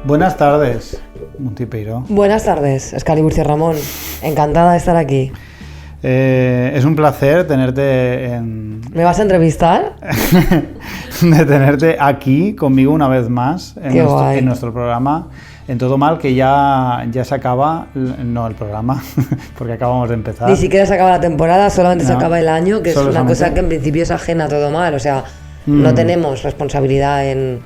Buenas tardes, Montipeiro. Buenas tardes, Escaliburcio Ramón. Encantada de estar aquí. Es un placer tenerte en... ¿Me vas a entrevistar? de tenerte aquí conmigo una vez más en nuestro programa En Todo Mal, que ya se acaba, no el programa, porque acabamos de empezar. Ni siquiera se acaba la temporada, solamente se acaba el año, que es una cosa que en principio es ajena a Todo Mal, o sea, no tenemos responsabilidad en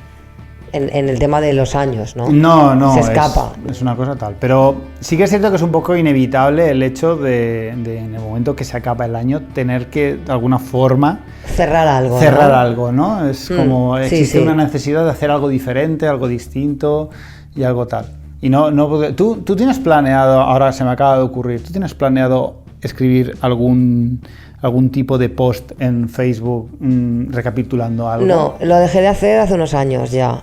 el tema de los años, ¿no? No, se escapa. Es una cosa tal. Pero sí que es cierto que es un poco inevitable el hecho de en el momento que se acaba el año, tener que, de alguna forma... Cerrar algo, ¿no? Es como existe una necesidad de hacer algo diferente, algo distinto y algo tal. Y ¿Tú tienes planeado, ahora se me acaba de ocurrir, ¿tú tienes planeado escribir algún tipo de post en Facebook recapitulando algo? No, lo dejé de hacer hace unos años ya.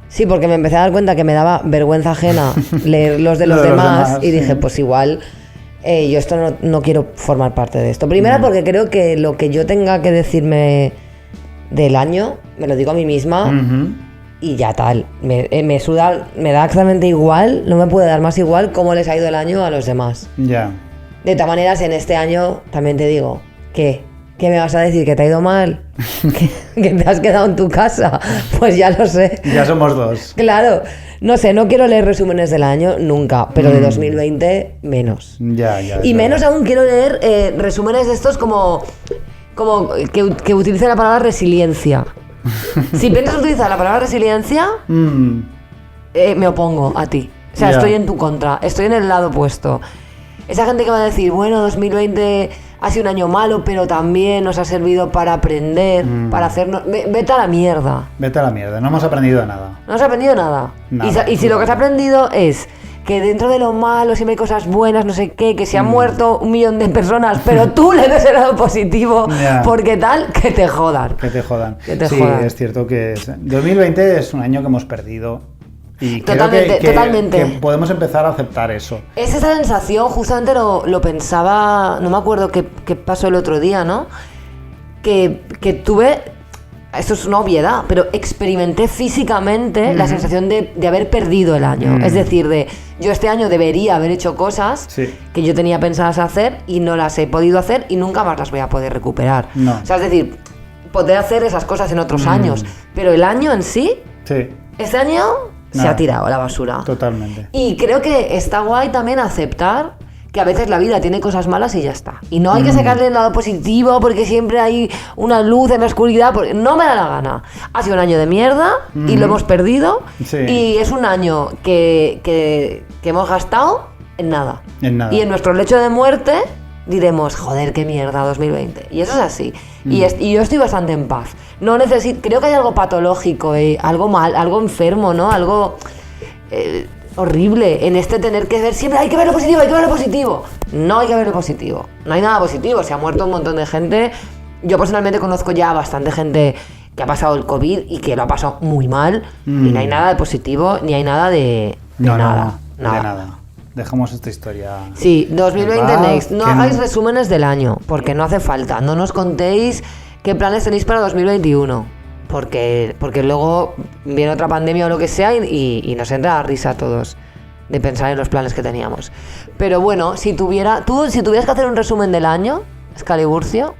Sí, porque me empecé a dar cuenta que me daba vergüenza ajena leer los de los demás y dije, pues igual yo esto no quiero formar parte de esto. Primero porque creo que lo que yo tenga que decirme del año, me lo digo a mí misma y ya tal. Me suda, me da exactamente igual, no me puede dar más igual cómo les ha ido el año a los demás. Ya. De todas maneras, en este año también te digo, ¿qué me vas a decir? ¿Que te ha ido mal? ¿Que te has quedado en tu casa? Pues ya lo sé. Ya somos dos. Claro. No sé, no quiero leer resúmenes del año nunca, pero de 2020 menos. Ya. Y menos aún quiero leer resúmenes de estos como que utilicen la palabra resiliencia. Si piensas utilizar la palabra resiliencia, me opongo a ti. O sea, estoy en tu contra, estoy en el lado opuesto. Esa gente que va a decir, bueno, 2020 ha sido un año malo, pero también nos ha servido para aprender, para hacernos... Vete a la mierda. Vete a la mierda, no hemos aprendido nada. No has aprendido nada. Y si lo que has aprendido es que dentro de lo malo siempre hay cosas buenas, no sé qué, que se han muerto 1 millón de personas, pero tú le ves el lado positivo, porque tal, que te jodan. Que te jodan. Sí, es cierto que 2020 es un año que hemos perdido. Y totalmente. Que podemos empezar a aceptar eso. Es esa sensación, justamente lo pensaba, no me acuerdo qué pasó el otro día, ¿no? Que tuve, esto es una obviedad, pero experimenté físicamente la sensación de haber perdido el año. Es decir, yo este año debería haber hecho cosas que yo tenía pensadas hacer y no las he podido hacer y nunca más las voy a poder recuperar. No. O sea, es decir, poder hacer esas cosas en otros años, pero el año en sí, este año... se ha tirado a la basura. Totalmente. Y creo que está guay también aceptar que a veces la vida tiene cosas malas y ya está. Y no hay que sacarle el lado positivo porque siempre hay una luz en la oscuridad. Porque no me da la gana. Ha sido un año de mierda y lo hemos perdido. Sí. Y es un año que hemos gastado en nada. Y en nuestro lecho de muerte diremos, joder, qué mierda 2020. Y eso es así. Y yo estoy bastante en paz. No necesito, creo que hay algo patológico, algo mal, algo enfermo, ¿no? Algo horrible en tener que ver siempre, hay que ver lo positivo, hay que ver lo positivo. No hay que ver lo positivo. No hay nada positivo. Se ha muerto un montón de gente. Yo personalmente conozco ya bastante gente que ha pasado el COVID y que lo ha pasado muy mal. Y no hay nada de positivo, ni hay nada de nada. De nada. Dejamos esta historia. Sí, 2020 next. No hagáis resúmenes del año, porque no hace falta. No nos contéis qué planes tenéis para 2021. Porque luego viene otra pandemia o lo que sea y nos entra a risa a todos de pensar en los planes que teníamos. Pero bueno, si tuvieras que hacer un resumen del año, Escaliburcio,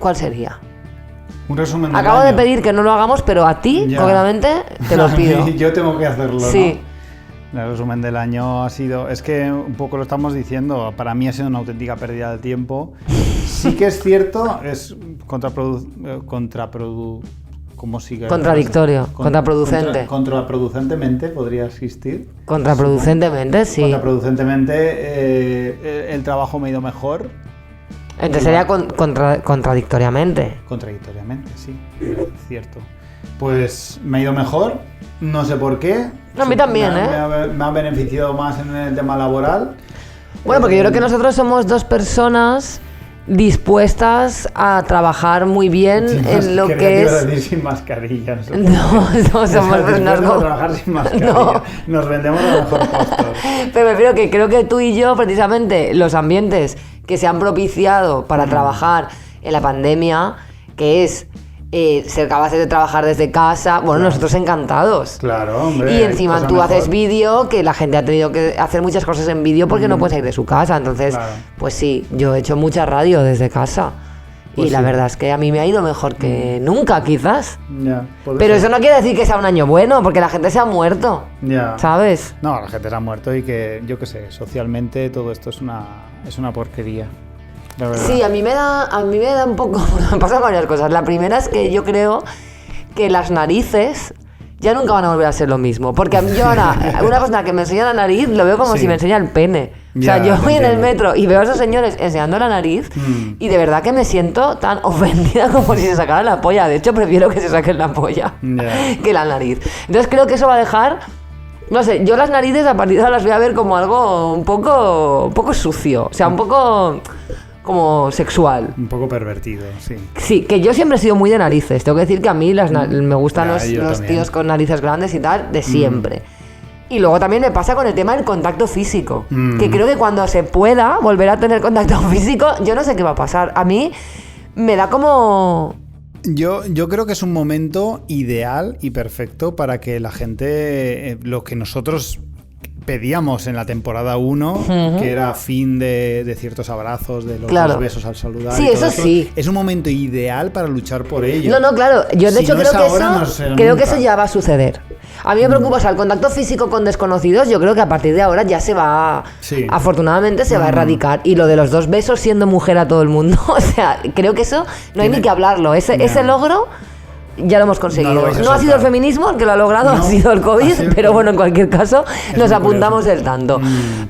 ¿cuál sería? Un resumen del Acabo año. de pedir que no lo hagamos, pero a ti, concretamente, te lo pido. Yo tengo que hacerlo, sí. ¿no? El resumen del año ha sido... Es que un poco lo estamos diciendo, para mí ha sido una auténtica pérdida de tiempo. Sí que es cierto, es ¿cómo sigue? Contradictorio, contraproducente. Contraproducentemente podría existir. Contraproducentemente, sí. Contraproducentemente el trabajo me ha ido mejor. Entonces sería contradictoriamente. Contradictoriamente, sí, es cierto. Pues me ha ido mejor, no sé por qué. No, a mí también, me ha beneficiado más en el tema laboral. Bueno, porque yo creo que nosotros somos dos personas dispuestas a trabajar muy bien en lo que es... decir sin mascarilla. No somos personas a trabajar sin mascarilla. No. Nos vendemos a mejor postor. Pero me refiero que creo que tú y yo, precisamente, los ambientes que se han propiciado para trabajar en la pandemia, que es ser capaces de trabajar desde casa. Bueno, nosotros encantados. Claro, hombre. Y encima cosa tú mejor. haces vídeo, que la gente ha tenido que hacer muchas cosas en vídeo porque no puede salir de su casa. Entonces, Claro. pues sí, yo he hecho mucha radio desde casa. Pues y la sí. verdad es que a mí me ha ido mejor que nunca, quizás. Ya, puede Pero ser. eso no quiere decir que sea un año bueno, porque la gente se ha muerto, Ya. ¿sabes? No, la gente se ha muerto y que, yo qué sé, socialmente todo esto es una porquería. La verdad. Sí, a mí me da un poco... Me pasan varias cosas. La primera es que yo creo que las narices ya nunca van a volver a ser lo mismo. Porque a mí yo ahora, una persona que me enseña la nariz, lo veo como Sí. si me enseña el pene. O sea, Ya, yo te voy en el entiendo. metro y veo a esos señores enseñando la nariz y de verdad que me siento tan ofendida como si se sacaran la polla. De hecho, prefiero que se saquen la polla Ya. que la nariz. Entonces creo que eso va a dejar... No sé, yo las narices a partir de ahora las voy a ver como algo un poco sucio. O sea, un poco como sexual. Un poco pervertido, sí. Sí, que yo siempre he sido muy de narices. Tengo que decir que a mí me gustan Ya, yo los también. tíos con narices grandes y tal, de siempre. Y luego también me pasa con el tema del contacto físico. Que creo que cuando se pueda volver a tener contacto físico, yo no sé qué va a pasar. A mí me da como... Yo creo que es un momento ideal y perfecto para que la gente, lo que nosotros pedíamos en la temporada 1, que era fin de ciertos abrazos, de los Claro. dos besos al saludar. Sí, y todo eso esto, sí. Es un momento ideal para luchar por ello. No, claro. Yo de Si hecho no creo es que ahora, eso, no será creo que nunca. eso ya va a suceder. A mí me preocupa, o sea, el contacto físico con desconocidos, yo creo que a partir de ahora ya se va, Sí. afortunadamente se va a erradicar. Y lo de los 2 besos siendo mujer a todo el mundo, o sea, creo que eso no hay Tiene- ni que hablarlo. Ese Ya. logro ya lo hemos conseguido. No lo vais a No ha sido el soltar. feminismo el que lo ha logrado, ha No, sido el COVID, ha sido el pero COVID. bueno, en cualquier caso Es nos muy apuntamos curioso. el tanto.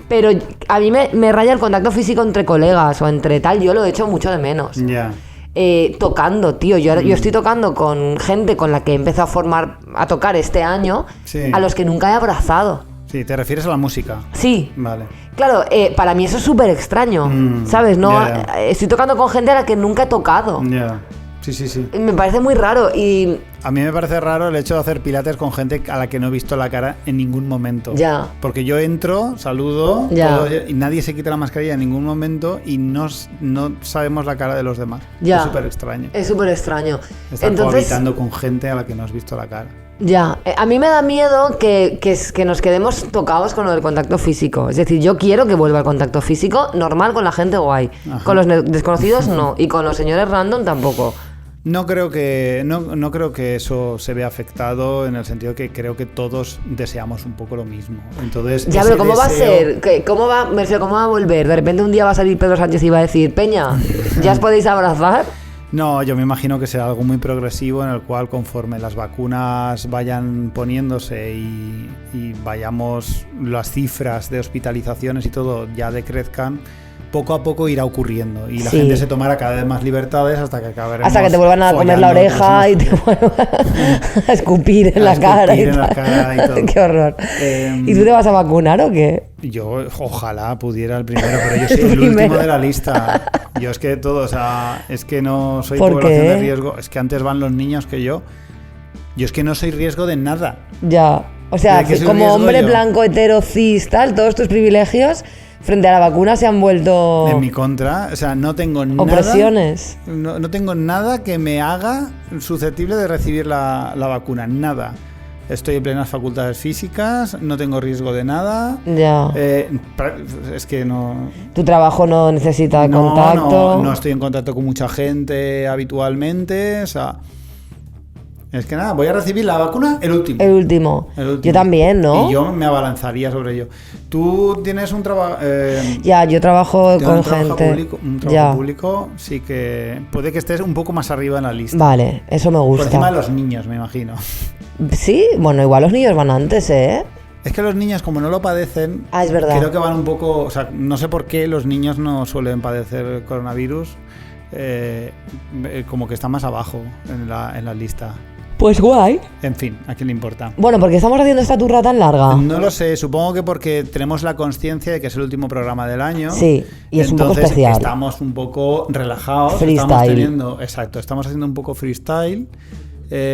Pero a mí me raya el contacto físico entre colegas o entre tal, yo lo he hecho mucho de menos. Ya. Tocando, tío. Yo estoy tocando con gente con la que he empezado a tocar este año, Sí. a los que nunca he abrazado. Sí, te refieres a la música. Sí. Vale. Claro, para mí eso es súper extraño, ¿sabes? No, ya. estoy tocando con gente a la que nunca he tocado. Ya. Sí. Me parece muy raro y A mí me parece raro el hecho de hacer pilates con gente a la que no he visto la cara en ningún momento. Ya. Porque yo entro, saludo, Ya. todo, y nadie se quita la mascarilla en ningún momento y no sabemos la cara de los demás. Ya. Es súper extraño. es súper extraño. Estar Entonces, cohabitando con gente a la que no has visto la cara. ya, a mí me da miedo que nos quedemos tocados con lo del contacto físico. Es decir, yo quiero que vuelva el contacto físico normal con la gente guay. Ajá. Con los desconocidos no. Y con los señores random tampoco. No creo que eso se vea afectado en el sentido que creo que todos deseamos un poco lo mismo. Entonces, Ya, ese pero ¿cómo va a deseo- ser? ¿Cómo va a volver? De repente un día va a salir Pedro Sánchez y va a decir, Peña, ¿ya os podéis abrazar? No, yo me imagino que será algo muy progresivo en el cual conforme las vacunas vayan poniéndose y vayamos, las cifras de hospitalizaciones y todo ya decrezcan, poco a poco irá ocurriendo y la Sí. gente se tomará cada vez más libertades hasta que acabaremos Hasta que te vuelvan a comer la follando, oreja y pues, te vuelvan a escupir en A la cara. escupir en la tal. cara y todo. Qué horror. ¿Y tú te vas a vacunar o qué? Yo ojalá pudiera el primero, pero yo soy el Primero. último de la lista. Yo es que todo, o sea, es que no soy ¿Por población qué? de riesgo. Es que antes van los niños que yo. Yo es que no soy riesgo de nada. Ya. O sea, ¿De qué soy como riesgo hombre yo? blanco, hetero, cis, tal, todos tus privilegios frente a la vacuna se han vuelto En mi contra, o sea, no tengo nada. opresiones. No tengo nada que me haga susceptible de recibir la vacuna. Nada. Estoy en plenas facultades físicas, no tengo riesgo de nada. Ya. Es que no. Tu trabajo no necesita contacto. No estoy en contacto con mucha gente habitualmente. O sea, es que nada, voy a recibir la vacuna el último. El último. El último. Yo también, ¿no? Y yo me abalanzaría sobre ello. Tú tienes un trabajo. Ya, yo trabajo con un trabajo gente. público, un Ya. trabajo público, sí que puede que estés un poco más arriba en la lista. Vale, eso me Por encima gusta. de los niños, me imagino. Sí, bueno, igual los niños van antes, ¿eh? Es que los niños, como no lo padecen, Ah, es verdad. creo que van un poco. O sea, no sé por qué los niños no suelen padecer coronavirus. Como que está más abajo en la lista. Pues guay. En fin, ¿a quién le importa? Bueno, porque estamos haciendo esta turra tan larga. No lo sé, supongo que porque tenemos la conciencia de que es el último programa del año. Sí, y es un poco Entonces, especial. Estamos un poco relajados. Freestyle. Estamos haciendo un poco freestyle.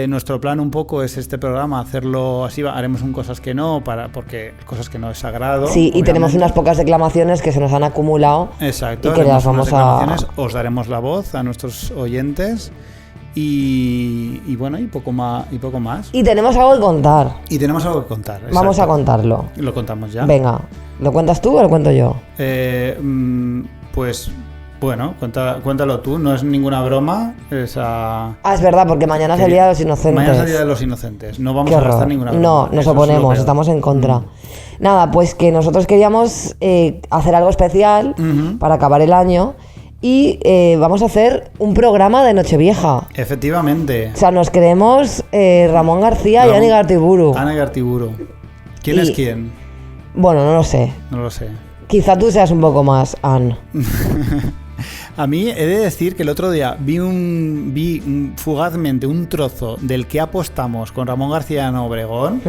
Nuestro plan un poco es este programa, hacerlo así, haremos un cosas que no, porque cosas que no es sagrado. Sí, y tenemos obviamente. unas pocas declamaciones que se nos han acumulado. Exacto, y que las haremos unas vamos a... declamaciones, os daremos la voz a nuestros oyentes Y bueno, y poco más. Y tenemos algo que contar. Y tenemos algo que contar. Vamos exacto. a contarlo. Lo contamos ya. Venga, ¿lo cuentas tú o lo cuento yo? Pues bueno, cuéntalo tú. No es ninguna broma. Es verdad, porque mañana es el Día de los Inocentes. Mañana es el Día de los Inocentes. No vamos Qué a gastar horror. ninguna broma. No, nos Eso oponemos, es lo estamos peor. en contra. Nada, pues que nosotros queríamos hacer algo especial para acabar el año y vamos a hacer un programa de Nochevieja. Efectivamente. O sea, nos creemos Ramón García y Ani Gartiburu. Ana Gartiburu. ¿Quién es quién? Bueno, no lo sé. No lo sé. Quizá tú seas un poco más Ann. A mí he de decir que el otro día vi fugazmente un trozo del que apostamos con Ramón García en Obregón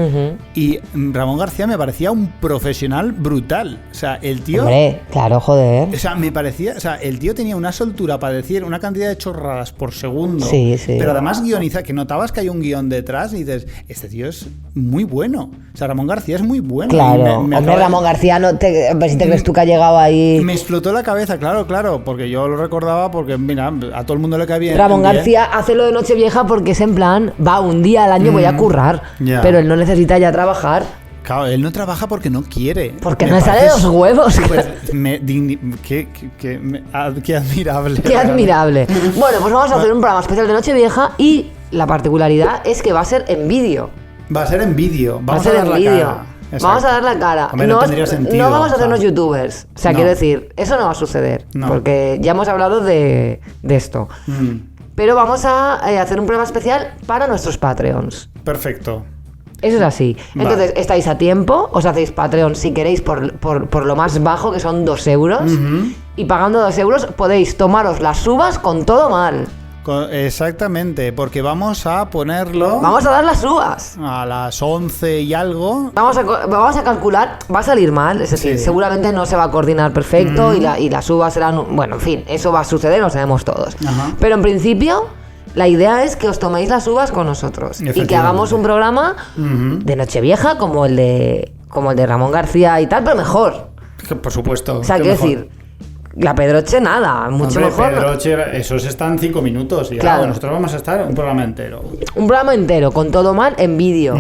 y Ramón García me parecía un profesional brutal. O sea, el tío... Hombre, claro, joder. O sea, me parecía... O sea, el tío tenía una soltura para decir una cantidad de chorradas por segundo. Sí, sí. Pero además guioniza, que notabas que hay un guión detrás y dices, este tío es muy bueno. O sea, Ramón García es muy bueno. Claro. Hombre, Ramón García, pues si te crees tú que ha llegado ahí... Me explotó la cabeza, claro, porque yo lo recordaba porque, mira, a todo el mundo le cae bien. Ramón García hace lo de Nochevieja porque es en plan, va, un día al año voy a currar, ya. pero él no necesita ya trabajar. Claro, él no trabaja porque no quiere. Porque no sale de los huevos. Qué admirable. Qué admirable. Bueno, pues vamos a hacer un programa especial de Nochevieja y la particularidad es que va a ser en vídeo. Va a ser en vídeo. Va a ser en vídeo. Vamos a dar la cara. Hombre, no tendría sentido, no vamos a hacernos youtubers. O sea, no. quiero decir, eso no va a suceder. No. Porque ya hemos hablado de esto. Pero vamos a hacer un programa especial para nuestros Patreons. Perfecto. Eso es así. Entonces, Vale. estáis a tiempo, os hacéis Patreon si queréis por lo más bajo, que son 2 euros. Y pagando 2 euros podéis tomaros las uvas con todo mal. Exactamente, porque vamos a ponerlo Vamos a dar las uvas. a las 11 y algo. Vamos a calcular, va a salir mal, es decir, Sí. seguramente no se va a coordinar perfecto y las uvas serán... Bueno, en fin, eso va a suceder, lo sabemos todos. Ajá. Pero en principio, la idea es que os toméis las uvas con nosotros y que Efectivamente. hagamos un programa de Nochevieja como el de Ramón García y tal, pero mejor. Por supuesto. O sea, qué quiero mejor. decir, la Pedroche nada, mucho Hombre, mejor. Pedroche, esos están 5 minutos y Claro. nosotros vamos a estar un programa entero. Un programa entero, con todo mal, en vídeo.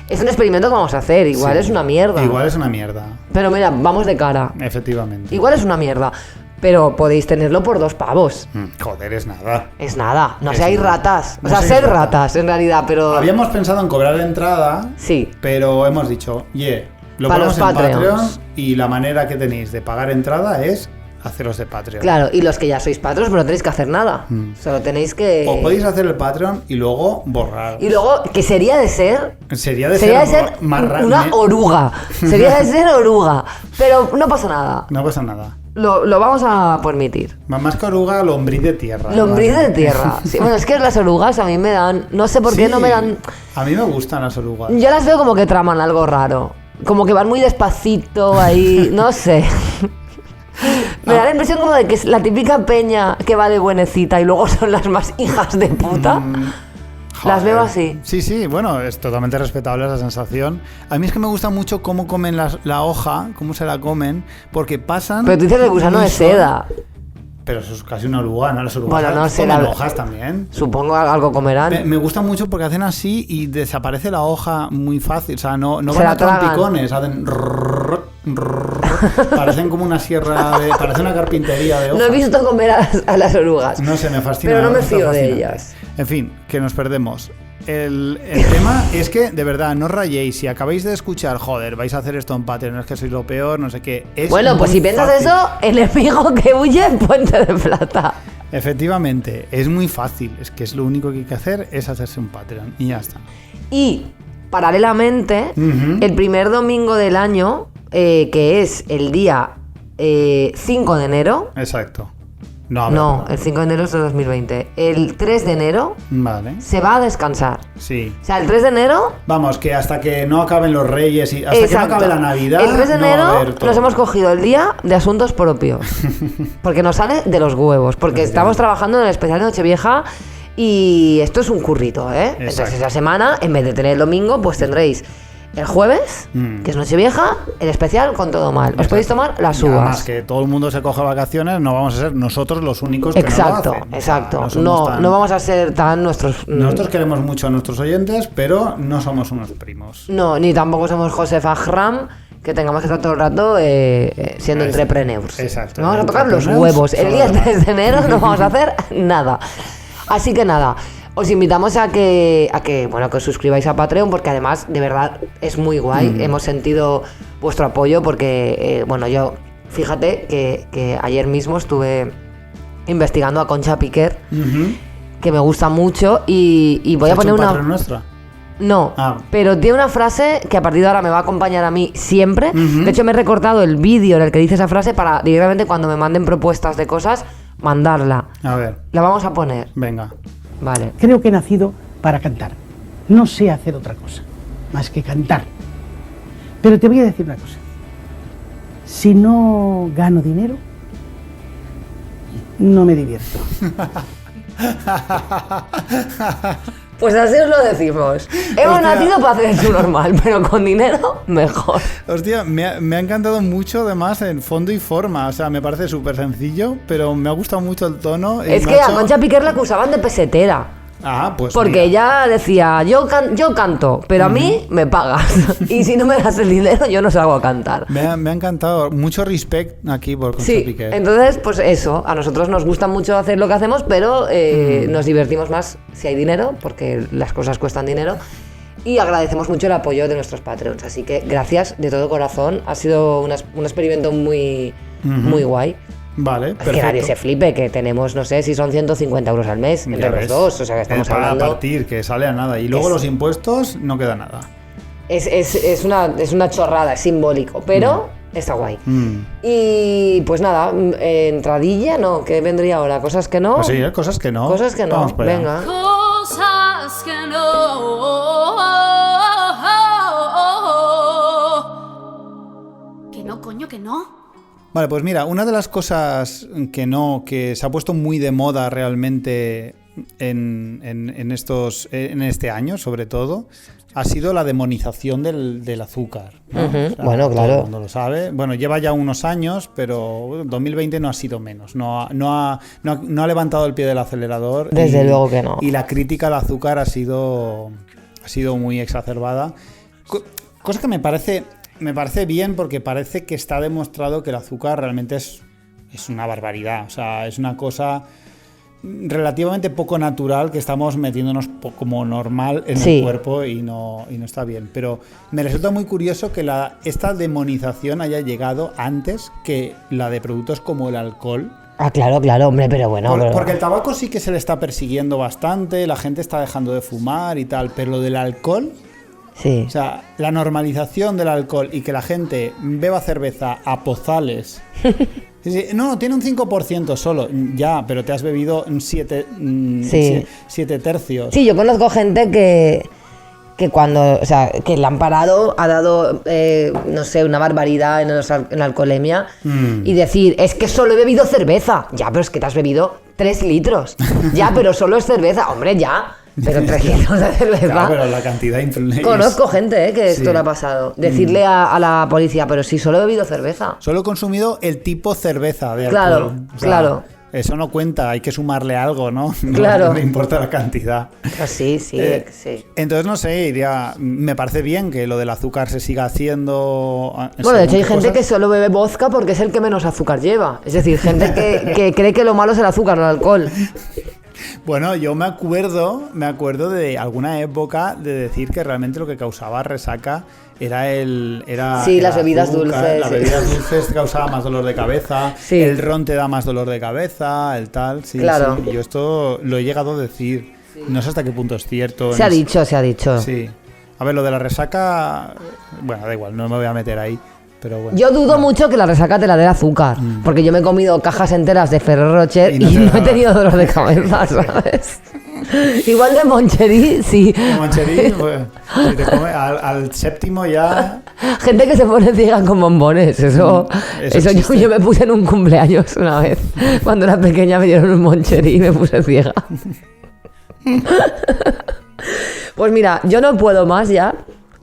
Es un experimento que vamos a hacer, igual Sí. es una mierda. Igual es una mierda, Pero mira, vamos de cara. efectivamente. Igual es una mierda, pero podéis tenerlo por 2 pavos. Joder, es nada. Es nada, no Es seáis nada. ratas. No O sea, seáis ser ratas. ratas en realidad, pero... Habíamos pensado en cobrar entrada, Sí. pero hemos dicho, lo Para ponemos los en Patreons. Patreon y la manera que tenéis de pagar entrada es haceros de Patreon. Claro, y los que ya sois patrons, pues no tenéis que hacer nada. Solo tenéis que... O podéis hacer el Patreon y luego borrar. Y luego, que sería de ser... Sería de Sería de ser ser más una oruga. Sería de ser oruga. Pero no pasa nada. No pasa nada. Lo vamos a permitir. Más que oruga, lombriz de tierra. Lombriz ¿vale? de tierra. Sí, bueno, es que las orugas a mí me dan... No sé por qué Sí, no me dan... A mí me gustan las orugas. Yo las veo como que traman algo raro. Como que van muy despacito ahí. No sé. Me da la impresión como de que es la típica peña que va de buenecita y luego son las más hijas de puta. Las veo así. Sí, bueno, es totalmente respetable esa sensación. A mí es que me gusta mucho cómo comen la hoja, cómo se la comen, porque pasan... Pero tú dices el gusano muy de seda. Pero eso es casi una oruga, ¿no? Las orugas Bueno, no sé, comen la- hojas también. Supongo algo comerán. Me gusta mucho porque hacen así y desaparece la hoja muy fácil. O sea, no Se van la a tragan. trompicones, hacen... Parecen como una sierra de... Parece una carpintería de hojas. No he visto comer a las orugas. No sé, me fascina. Pero no me resulta fío de fascinante. ellas. En fin, que nos perdemos. El tema es que, de verdad, no os rayéis. Si acabáis de escuchar, joder, vais a hacer esto en Patreon, es que sois lo peor, no sé qué. Es Bueno, pues muy si piensas fácil. eso, enemigo que huye, puente de plata. Efectivamente, es muy fácil. Es que es lo único que hay que hacer es hacerse un Patreon y ya está. Y, paralelamente, el primer domingo del año, que es el día 5 de enero... Exacto. No, a ver, No, el 5 de enero es de 2020. El 3 de enero Vale, se va a descansar. sí. O sea, el 3 de enero... Vamos, que hasta que no acaben los Reyes y hasta Exacto. que no acabe la Navidad. El 3 de no va a enero haber todo. nos hemos cogido el día de asuntos propios. Porque nos sale de los huevos. Porque estamos trabajando en el especial de Nochevieja y esto es un currito, ¿eh? Entonces Exacto. esa semana, en vez de tener el domingo, pues tendréis el jueves, que es Nochevieja, el especial con todo mal. Os podéis tomar las uvas. Además que todo el mundo se coja vacaciones, no vamos a ser nosotros los únicos que no lo hacen. Exacto. No vamos a ser tan nuestros... Nosotros queremos mucho a nuestros oyentes, pero no somos unos primos. No, ni tampoco somos Josef Ahram, que tengamos que estar todo el rato siendo entrepreneurs. Exacto. Vamos a tocar los huevos. El día 3 de enero no vamos a hacer nada. Así que nada, os invitamos a que os suscribáis a Patreon, porque además, de verdad, es muy guay. Hemos sentido vuestro apoyo porque, yo, fíjate que ayer mismo estuve investigando a Concha Piquer, que me gusta mucho, y voy a poner una... nuestra? No, pero tiene una frase que a partir de ahora me va a acompañar a mí siempre. De hecho, me he recortado el vídeo en el que dice esa frase para directamente cuando me manden propuestas de cosas, mandarla. A ver. La vamos a poner. Venga. Vale. Creo que he nacido para cantar. No sé hacer otra cosa más que cantar. Pero te voy a decir una cosa. Si no gano dinero, no me divierto. Pues así os lo decimos. Hemos nacido para hacer esto normal, pero con dinero, mejor. Hostia, me ha encantado mucho, además, en fondo y forma. O sea, me parece súper sencillo, pero me ha gustado mucho el tono. Es que a Concha Piquer la acusaban de pesetera. Pues porque mira. ella decía, yo canto, pero a mí me pagas. Y si no me das el dinero, yo no salgo a cantar. Me ha encantado. Mucho respect aquí por Concha Piquer. Entonces, pues eso, a nosotros nos gusta mucho hacer lo que hacemos, pero nos divertimos más si hay dinero, porque las cosas cuestan dinero. Y agradecemos mucho el apoyo de nuestros Patreons. Así que gracias de todo corazón. Ha sido un experimento muy, muy guay. Vale, es perfecto. que nadie se flipe, que tenemos, no sé, si son 150 euros al mes entre los dos, o sea que estamos hablando... Para partir, que sale a nada. Y luego los impuestos, no queda nada. Es una chorrada, es simbólico, pero está guay. Y pues nada, entradilla, ¿no? ¿Qué vendría ahora? ¿Cosas que no? Pues sí, cosas que no. Cosas que no, Vamos para allá. venga. Cosas que no. Que no, coño, que no. Vale, pues mira, una de las cosas que se ha puesto muy de moda realmente en este año, sobre todo, ha sido la demonización del azúcar, ¿no? O sea, bueno, claro. Todo el mundo lo sabe. Bueno, lleva ya unos años, pero 2020 no ha sido menos. No ha levantado el pie del acelerador. Desde luego que no. Y la crítica al azúcar ha sido muy exacerbada. Cosa que me parece bien, porque parece que está demostrado que el azúcar realmente es una barbaridad. O sea, es una cosa relativamente poco natural que estamos metiéndonos como normal en el cuerpo y no está bien. Pero me resulta muy curioso que esta demonización haya llegado antes que la de productos como el alcohol. Ah, claro, hombre, pero bueno. Porque el tabaco sí que se le está persiguiendo bastante, la gente está dejando de fumar y tal, pero lo del alcohol... Sí. O sea, la normalización del alcohol y que la gente beba cerveza a pozales. No, tiene un 5% solo. Ya, pero te has bebido 7 tercios. Sí, yo conozco gente que cuando, o sea, que le han parado, ha dado, no sé, una barbaridad en la alcoholemia y decir, es que solo he bebido cerveza. Ya, pero es que te has bebido 3 litros. Ya, pero solo es cerveza. Hombre, ya. Pero 3 litros de cerveza. Claro, pero la cantidad influye. Conozco gente que esto le ha pasado. Decirle a la policía, pero si solo he bebido cerveza. Solo he consumido el tipo cerveza de alcohol. Claro, o sea, claro. Eso no cuenta, hay que sumarle algo, ¿no? Claro. No le importa la cantidad. Sí. Entonces, no sé, me parece bien que lo del azúcar se siga haciendo... Bueno, de hecho hay gente que solo bebe vodka porque es el que menos azúcar lleva. Es decir, gente que cree que lo malo es el azúcar, no el alcohol. Bueno, yo me acuerdo de alguna época de decir que realmente lo que causaba resaca era las bebidas dulces. Las bebidas dulces causaba más dolor de cabeza, el ron te da más dolor de cabeza, el tal. Sí, claro. Sí. Yo esto lo he llegado a decir. No sé hasta qué punto es cierto. Se ha dicho. Sí. A ver, lo de la resaca, bueno, da igual, no me voy a meter ahí. Pero bueno, yo dudo mucho que la resaca te la dé el azúcar, porque yo me he comido cajas enteras de Ferrero Rocher y no he tenido dolor de cabeza, ¿sabes? Igual de Moncherí, sí. De Moncherí, pues, si te come al séptimo ya... Gente que se pone ciega con bombones, eso yo me puse en un cumpleaños una vez. Cuando era pequeña me dieron un Moncherí y me puse ciega. Pues mira, yo no puedo más ya.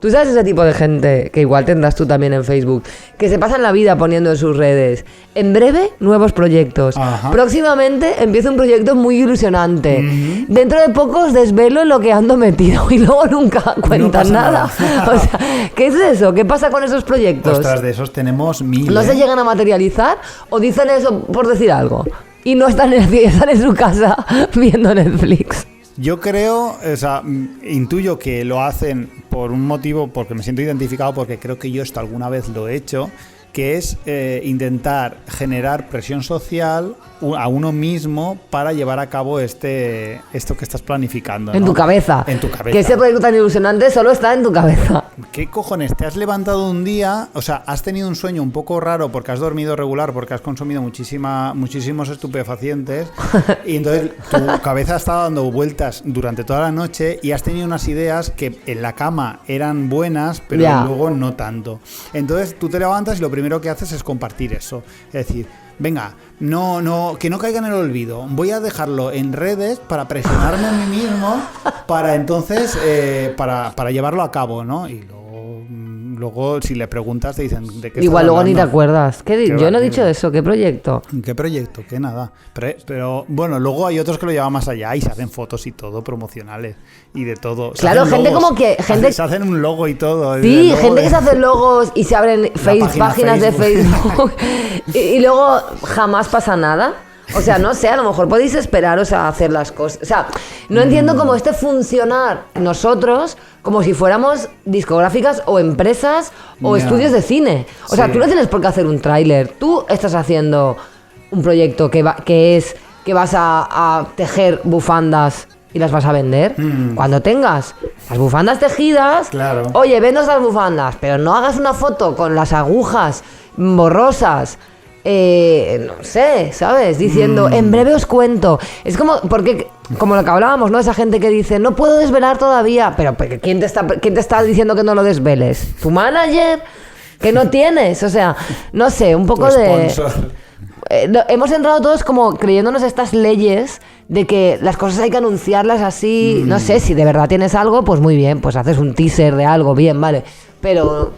Tú sabes ese tipo de gente, que igual tendrás tú también en Facebook, que se pasan la vida poniendo en sus redes. En breve, nuevos proyectos. Ajá. Próximamente empieza un proyecto muy ilusionante. Dentro de poco os desvelo en lo que ando metido y luego nunca cuentan pasa nada. nada. O sea, ¿qué es eso? ¿Qué pasa con esos proyectos? Ostras, de esos tenemos 1000. ¿No se llegan a materializar o dicen eso por decir algo? Y no están están en su casa viendo Netflix. Yo creo, o sea, intuyo que lo hacen por un motivo, porque me siento identificado, porque creo que yo esto alguna vez lo he hecho, que es intentar generar presión social a uno mismo para llevar a cabo esto que estás planificando, ¿no? En tu cabeza. En tu cabeza. Que ese proyecto tan ilusionante solo está en tu cabeza. ¿Qué cojones? Te has levantado un día, o sea, has tenido un sueño un poco raro porque has dormido regular, porque has consumido muchísimos estupefacientes y entonces tu cabeza ha estado dando vueltas durante toda la noche y has tenido unas ideas que en la cama eran buenas, pero Ya. luego no tanto. Entonces tú te levantas y lo primero que haces es compartir eso. Es decir, venga, que no caiga en el olvido. Voy a dejarlo en redes para presionarme a mí mismo para entonces, para llevarlo a cabo, ¿no? Y luego si le preguntas te dicen de qué Igual estás luego ni te hablando. acuerdas. Yo no he va, dicho eso. ¿Qué proyecto? ¿Qué proyecto? ¿Qué nada? Pero bueno, luego hay otros que lo llevan más allá y se hacen fotos y todo, promocionales y de todo. Se Claro, hacen gente logos. como que- gente- Se hacen un logo y todo. Sí, el logo gente de- que se hace logos y se abren página páginas de Facebook y luego jamás pasa nada. O sea, no sé, a lo mejor podéis esperaros a hacer las cosas. O sea, no entiendo cómo funcionar nosotros como si fuéramos discográficas o empresas o Ya. estudios de cine. O sea, Sí. tú no tienes por qué hacer un tráiler. Tú estás haciendo un proyecto que vas a tejer bufandas y las vas a vender. Cuando tengas las bufandas tejidas, Claro. oye, vendo estas bufandas, pero no hagas una foto con las agujas borrosas. No sé, ¿sabes? Diciendo, en breve os cuento. Es porque, como lo que hablábamos, ¿no? Esa gente que dice, no puedo desvelar todavía. Pero ¿quién te está diciendo que no lo desveles? ¿Tu manager? Que no tienes. O sea, no sé, un poco Tu de... sponsor. Hemos entrado todos como creyéndonos estas leyes de que las cosas hay que anunciarlas así. No sé, si de verdad tienes algo, pues muy bien, pues haces un teaser de algo, bien, vale. Pero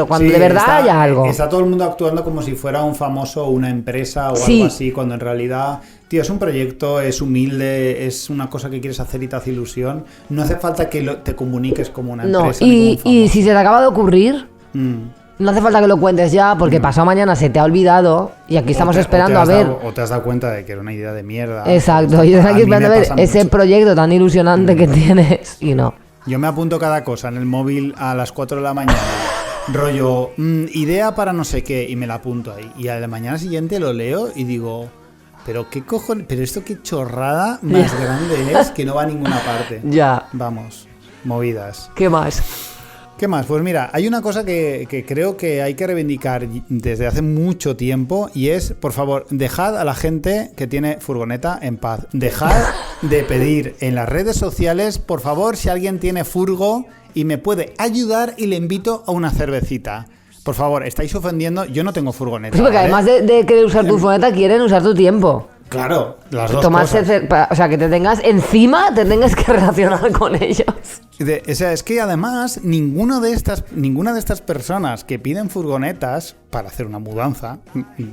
cuando Sí, de verdad haya algo. Está todo el mundo actuando como si fuera un famoso o una empresa o Sí. algo así, cuando en realidad, tío, es un proyecto, es humilde, es una cosa que quieres hacer y te hace ilusión. No hace falta que te comuniques como una No, empresa. ni y como un famoso. si se te acaba de ocurrir, no hace falta que lo cuentes ya, porque pasado mañana se te ha olvidado y aquí estamos esperando a ver. O te has dado cuenta de que era una idea de mierda. Exacto, y estás aquí A mí esperando a me ver pasa ese mucho. proyecto tan ilusionante que tienes y no. Yo me apunto cada cosa en el móvil a las 4 de la mañana. Rollo, idea para no sé qué, y me la apunto ahí. Y a la mañana siguiente lo leo y digo, pero qué cojones, pero esto qué chorrada más grande es que no va a ninguna parte. Ya. Vamos, movidas. ¿Qué más? ¿Qué más? Pues mira, hay una cosa que creo que hay que reivindicar desde hace mucho tiempo y es, por favor, dejad a la gente que tiene furgoneta en paz. Dejad de pedir en las redes sociales, por favor, si alguien tiene furgo y me puede ayudar y le invito a una cervecita. Por favor, estáis ofendiendo, yo no tengo furgoneta. Sí, porque ¿vale? además de querer usar tu furgoneta, quieren usar tu tiempo. Claro, las dos Tomarse cosas. o sea, que te tengas encima, te tengas que relacionar con ellos. O sea, es que además ninguna de estas personas que piden furgonetas para hacer una mudanza,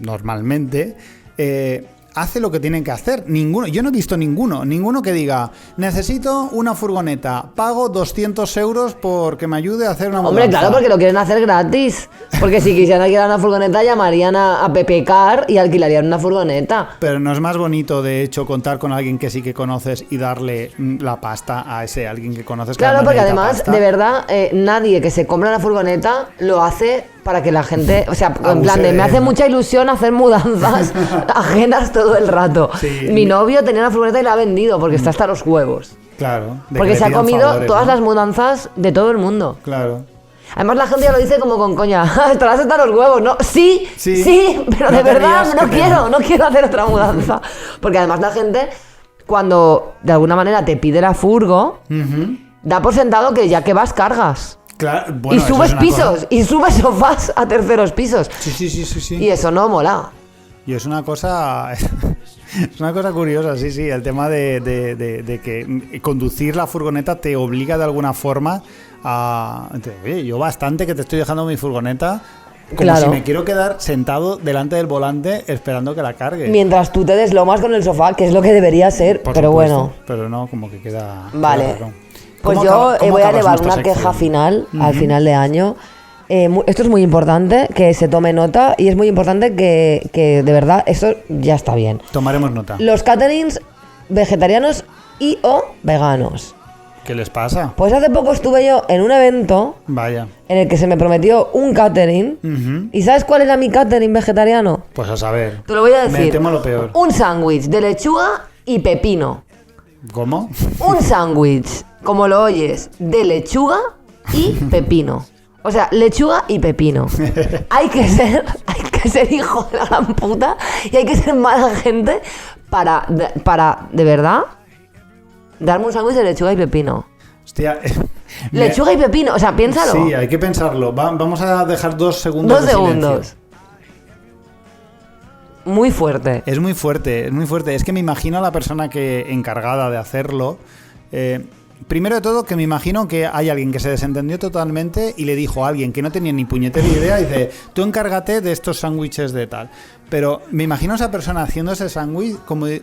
normalmente, hace lo que tienen que hacer. Ninguno. Yo no he visto ninguno que diga, necesito una furgoneta, pago 200 euros porque me ayude a hacer una Hombre, mudanza. claro, porque lo quieren hacer gratis. Porque si quisieran alquilar una furgoneta, llamarían a Pepe Car y alquilarían una furgoneta. Pero no es más bonito, de hecho, contar con alguien que sí que conoces y darle la pasta a ese alguien que conoces. que Claro, porque necesita además, pasta. de verdad, nadie que se compra una furgoneta lo hace para que la gente, o sea, en Abuse plan de, de me hace él. mucha ilusión hacer mudanzas ajenas todo el rato. Sí. Mi novio tenía una furgoneta y la ha vendido porque está hasta los huevos. Claro. de que Porque le se ha pidan comido favores, todas ¿no? las mudanzas de todo el mundo. Claro. Además la gente ya lo dice como con coña, estarás hasta los huevos, ¿no? Sí, Sí. pero No de te verdad rías, no que te- quiero hacer otra mudanza. Porque además la gente, cuando de alguna manera te pide la furgo, da por sentado que ya que vas, cargas. Claro, bueno, y eso subes es una pisos, cosa- y subes sofás a terceros pisos. Sí. Y eso no mola. Y es una cosa es una cosa curiosa, sí, el tema de que conducir la furgoneta te obliga de alguna forma Oye, yo bastante que te estoy dejando mi furgoneta como Claro. si me quiero quedar sentado delante del volante esperando que la cargue. Mientras tú te deslomas con el sofá, que es lo que debería ser, Por pero supuesto, bueno. Pero no, como que queda... Vale. queda raro. Pues ¿Cómo yo cómo voy a acabas elevar nuestra una queja sección? final al final de año. Esto es muy importante que se tome nota y es muy importante que de verdad esto ya está bien. Tomaremos nota. Los caterings vegetarianos y o veganos. ¿Qué les pasa? Pues hace poco estuve yo en un evento Vaya. en el que se me prometió un catering. Ujú. ¿Y sabes cuál era mi catering vegetariano? Pues a saber. Te lo voy a Me decir. temo lo peor. Un sándwich de lechuga y pepino. ¿Cómo? Un sándwich, como lo oyes, de lechuga y pepino. O sea, lechuga y pepino. Hay que ser hijo de la gran puta y hay que ser mala gente para de verdad, darme un sándwich de lechuga y pepino. Hostia. Lechuga y pepino, o sea, piénsalo. Sí, hay que pensarlo. Vamos a dejar 2 segundos 2 de silencio. segundos. Muy fuerte. Es muy fuerte, es muy fuerte. Es que me imagino a la persona que encargada de hacerlo. Primero de todo, que me imagino que hay alguien que se desentendió totalmente y le dijo a alguien que no tenía ni puñetera idea, dice, tú encárgate de estos sándwiches de tal. Pero me imagino a esa persona haciendo ese sándwich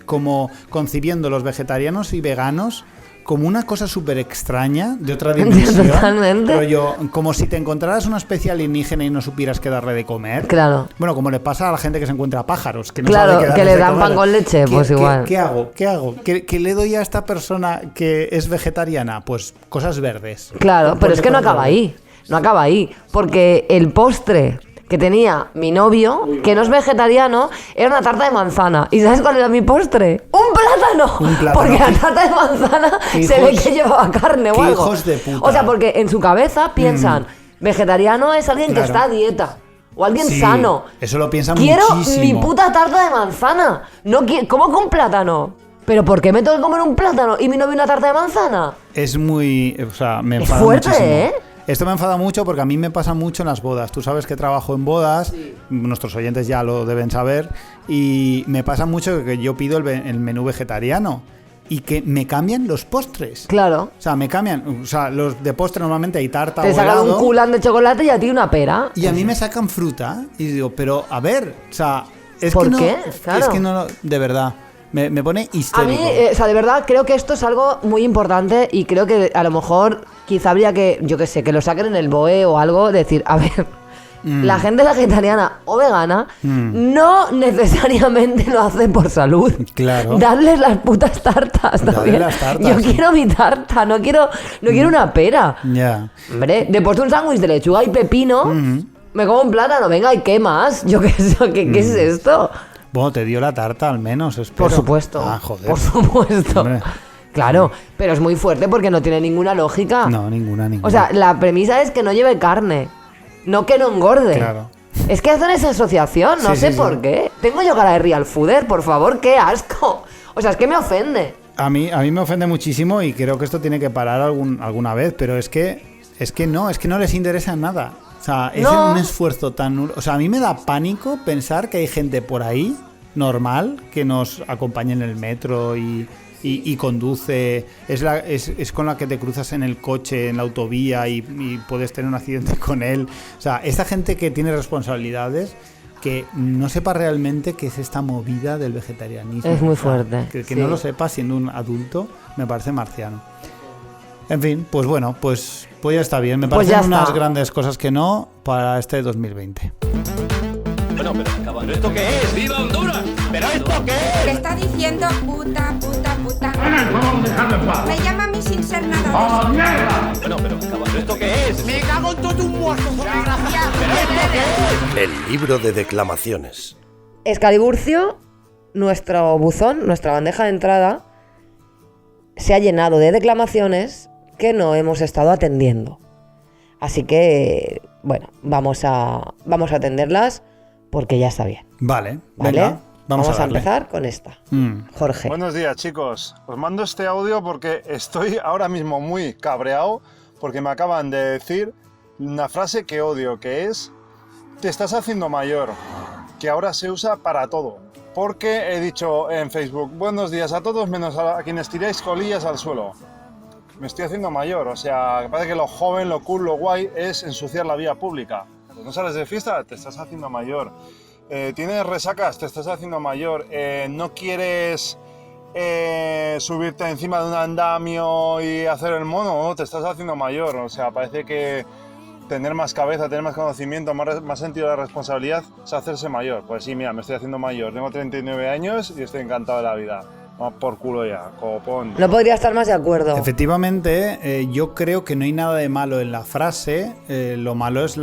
como concibiendo los vegetarianos y veganos como una cosa súper extraña, de otra dimensión. Totalmente. Rollo, como si te encontraras una especie alienígena y no supieras qué darle de comer. Claro. Bueno, como le pasa a la gente que se encuentra pájaros, que no Claro, sabe qué que darles le de dan comer. pan con leche, pues igual. ¿Qué hago? ¿Qué le doy a esta persona que es vegetariana? Pues cosas verdes. Claro, pero es que no Cosas acaba verdes. ahí. No acaba ahí. Porque el postre que tenía mi novio, que no es vegetariano, era una tarta de manzana. ¿Y sabes cuál era mi postre? ¡Un plátano! Un plátano. Porque la tarta de manzana ¿Qué se ve hijos- que llevaba carne o qué algo. hijos de puta? O sea, porque en su cabeza piensan, vegetariano es alguien Claro. que está a dieta. O alguien Sí, sano. eso lo piensan Quiero muchísimo. mi puta tarta de manzana. No ¿Cómo con plátano? ¿Pero por qué me tengo que comer un plátano y mi novio una tarta de manzana? Es muy... O sea, me Es enfada fuerte, muchísimo. ¿eh? Esto me enfada mucho porque a mí me pasa mucho en las bodas. Tú sabes que trabajo en bodas, nuestros oyentes ya lo deben saber, y me pasa mucho que yo pido el menú vegetariano y que me cambian los postres. Claro. O sea, me cambian. O sea, los de postre normalmente hay tarta Te o sacan un helado, culán de chocolate y a ti una pera. y a mí me sacan fruta y digo, pero a ver, o sea, es ¿Por que no, qué? Claro. es que no, de verdad, me pone A histérico. mí, o sea, de verdad, creo que esto es algo muy importante y creo que a lo mejor quizá habría que, yo qué sé, que lo saquen en el BOE o algo, decir, a ver, la gente vegetariana o vegana no necesariamente lo hace por salud. Claro. Darles las putas tartas Darles también. las tartas, Yo sí. quiero mi tarta, no quiero una pera. Ya. Hombre, después de un sándwich de lechuga y pepino, me como un plátano, venga, ¿y qué más? Yo qué sé, ¿qué es esto? Bueno, te dio la tarta al menos, espero. Por supuesto. Ah, joder. Por supuesto. Hombre. Claro, pero es muy fuerte porque no tiene ninguna lógica. No, ninguna. O sea, la premisa es que no lleve carne, no que no engorde. Claro. Es que hacen esa asociación, no Sí, sé sí, por sí. qué. Tengo yo cara de real fooder, por favor, qué asco. O sea, es que me ofende. A mí me ofende muchísimo y creo que esto tiene que parar alguna vez, pero es que no les interesa nada. O sea, es No. un esfuerzo tan nulo. O sea, a mí me da pánico pensar que hay gente por ahí, normal, que nos acompaña en el metro y conduce. Es con la que te cruzas en el coche, en la autovía y puedes tener un accidente con él. O sea, esta gente que tiene responsabilidades, que no sepa realmente qué es esta movida del vegetarianismo. Es muy O sea, fuerte, que sí. no lo sepa siendo un adulto me parece marciano. En fin, pues bueno, pues ya está bien. Me Pues parecen ya unas está. grandes cosas que no para este 2020. Bueno, pero acabando. ¿Esto qué es? ¡Viva Honduras! ¿Pero esto qué es? Le está diciendo puta. Me llama a mí sin ser nada de eso. Bueno, pero acabando. ¿Esto qué es? ¡Me cago en todo un muerto, El libro de declamaciones. Excaliburcio, nuestro buzón, nuestra bandeja de entrada, se ha llenado de declamaciones que no hemos estado atendiendo. Así que, bueno, vamos a atenderlas porque ya está bien. Vale, ¿Vale? venga, vamos a darle. empezar con esta. Mm. Jorge. Buenos días, chicos. Os mando este audio porque estoy ahora mismo muy cabreado porque me acaban de decir una frase que odio, que es: te estás haciendo mayor, que ahora se usa para todo. Porque he dicho en Facebook: buenos días a todos menos a quienes tiráis colillas al suelo. me estoy haciendo mayor. O sea, parece que lo joven, lo cool, lo guay es ensuciar la vía pública. Pues no sales de fiesta, te estás haciendo mayor. Tienes resacas, te estás haciendo mayor. No quieres subirte encima de un andamio y hacer el mono, ¿no? Te estás haciendo mayor. O sea, parece que tener más cabeza, tener más conocimiento, más sentido de la responsabilidad es hacerse mayor. Pues sí, mira, me estoy haciendo mayor. Tengo 39 años y estoy encantado de la vida. Vamos por culo ya, copón. No podría estar más de acuerdo. Efectivamente, yo creo que no hay nada de malo en la frase, lo malo es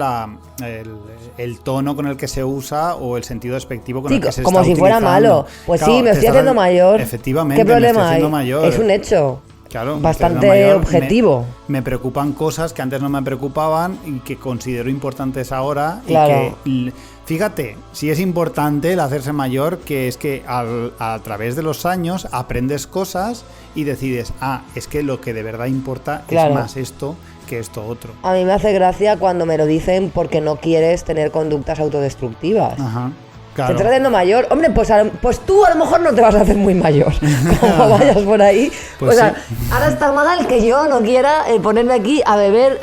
el tono con el que se usa o el sentido despectivo con el que se está utilizando. Como si fuera malo. Pues claro, sí, me estoy haciendo mayor. Efectivamente, ¿qué problema me estoy haciendo hay? mayor. Es un hecho. Claro, bastante objetivo. Me preocupan cosas que antes no me preocupaban y que considero importantes ahora. Claro. Y que, fíjate, si es importante el hacerse mayor, que es que a través de los años aprendes cosas y decides, es que lo que de verdad importa es más esto que esto otro. A mí me hace gracia cuando me lo dicen porque no quieres tener conductas autodestructivas. Ajá. Claro. Te estás haciendo mayor. Hombre, pues tú a lo mejor no te vas a hacer muy mayor. Como vayas por ahí. Pues o sea, ahora está mal que yo no quiera ponerme aquí a beber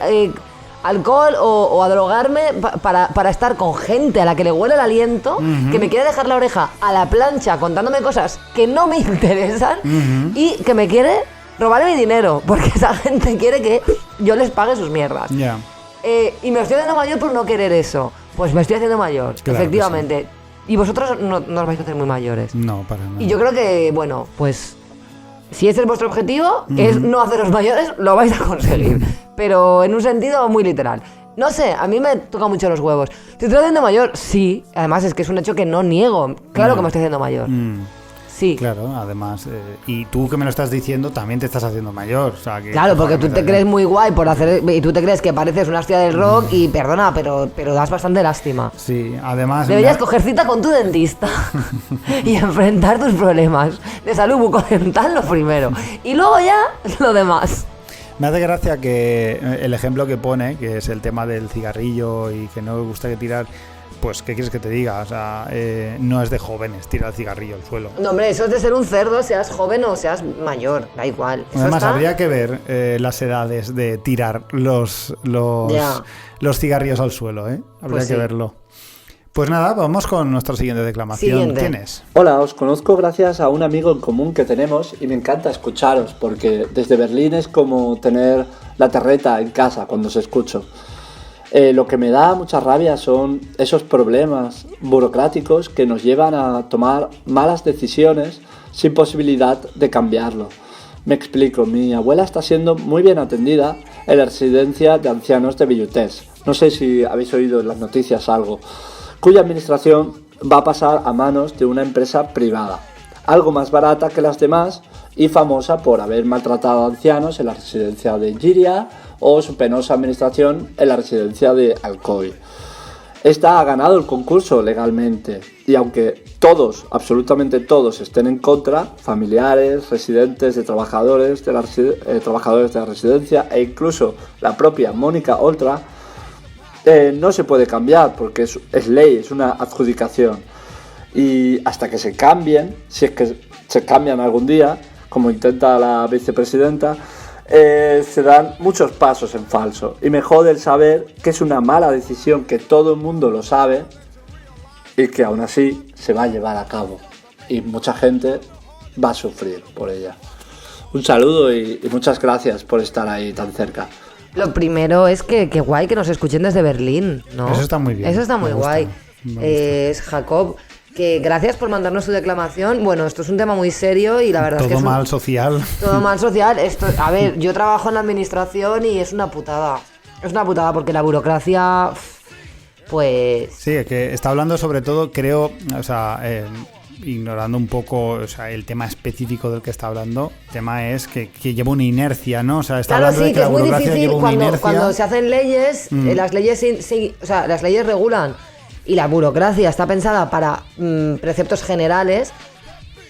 alcohol o a drogarme para estar con gente a la que le huele el aliento, que me quiere dejar la oreja a la plancha contándome cosas que no me interesan y que me quiere robar mi dinero, porque esa gente quiere que yo les pague sus mierdas. Yeah. Y me estoy haciendo mayor por no querer eso. Pues me estoy haciendo mayor, claro, efectivamente. Y vosotros no os vais a hacer muy mayores. No, para nada. Y yo creo que, bueno, pues si ese es vuestro objetivo, es no haceros mayores, lo vais a conseguir. Pero en un sentido muy literal. No sé, a mí me toca mucho los huevos. ¿Te estoy haciendo mayor? Sí. Además es que es un hecho que no niego. Claro que me estoy haciendo mayor. Sí. Claro, además, y tú que me lo estás diciendo también te estás haciendo mayor. O sea, que claro, porque tú te crees muy guay por hacer y tú te crees que pareces una hostia del rock y perdona, pero das bastante lástima. Sí, además deberías coger cita con tu dentista y enfrentar tus problemas de salud bucodental lo primero y luego ya lo demás. Me hace gracia que el ejemplo que pone, que es el tema del cigarrillo y que no le gusta que tirar. Pues, ¿qué quieres que te diga? O sea, no es de jóvenes tirar el cigarrillo al suelo. No, hombre, eso es de ser un cerdo, seas joven o seas mayor, da igual. Eso además, habría que ver las edades de tirar los cigarrillos al suelo, ¿eh? Habría que verlo. Pues nada, vamos con nuestra siguiente declamación. ¿Quién es? Hola, os conozco gracias a un amigo en común que tenemos y me encanta escucharos porque desde Berlín es como tener la terreta en casa cuando os escucho. Lo que me da mucha rabia son esos problemas burocráticos que nos llevan a tomar malas decisiones sin posibilidad de cambiarlo. Me explico, mi abuela está siendo muy bien atendida en la residencia de ancianos de Villuters. No sé si habéis oído en las noticias algo, cuya administración va a pasar a manos de una empresa privada, algo más barata que las demás y famosa por haber maltratado a ancianos en la residencia de Giria o su penosa administración en la residencia de Alcoy. Esta ha ganado el concurso legalmente y aunque todos, absolutamente todos, estén en contra, familiares, residentes de trabajadores de la residencia e incluso la propia Mónica Oltra, no se puede cambiar porque es ley, es una adjudicación. Y hasta que se cambien, si es que se cambian algún día, como intenta la vicepresidenta, se dan muchos pasos en falso. Y me jode el saber que es una mala decisión, que todo el mundo lo sabe y que aún así se va a llevar a cabo. Y mucha gente va a sufrir por ella. Un saludo y muchas gracias por estar ahí tan cerca. Lo primero es que guay que nos escuchen desde Berlín, ¿no? Eso está muy bien. Eso está muy guay. Es Jacob, que gracias por mandarnos su declamación. Bueno, esto es un tema muy serio y la verdad es que todo mal social. Todo mal social. A ver, yo trabajo en la administración y es una putada. Es una putada porque la burocracia, pues... Sí, es que está hablando sobre todo, creo, o sea, ignorando un poco, o sea, el tema específico del que está hablando. El tema es que lleva una inercia, ¿no? O sea, está hablando de que la burocracia lleva una inercia. Cuando se hacen leyes, las leyes regulan. Y la burocracia está pensada para preceptos generales,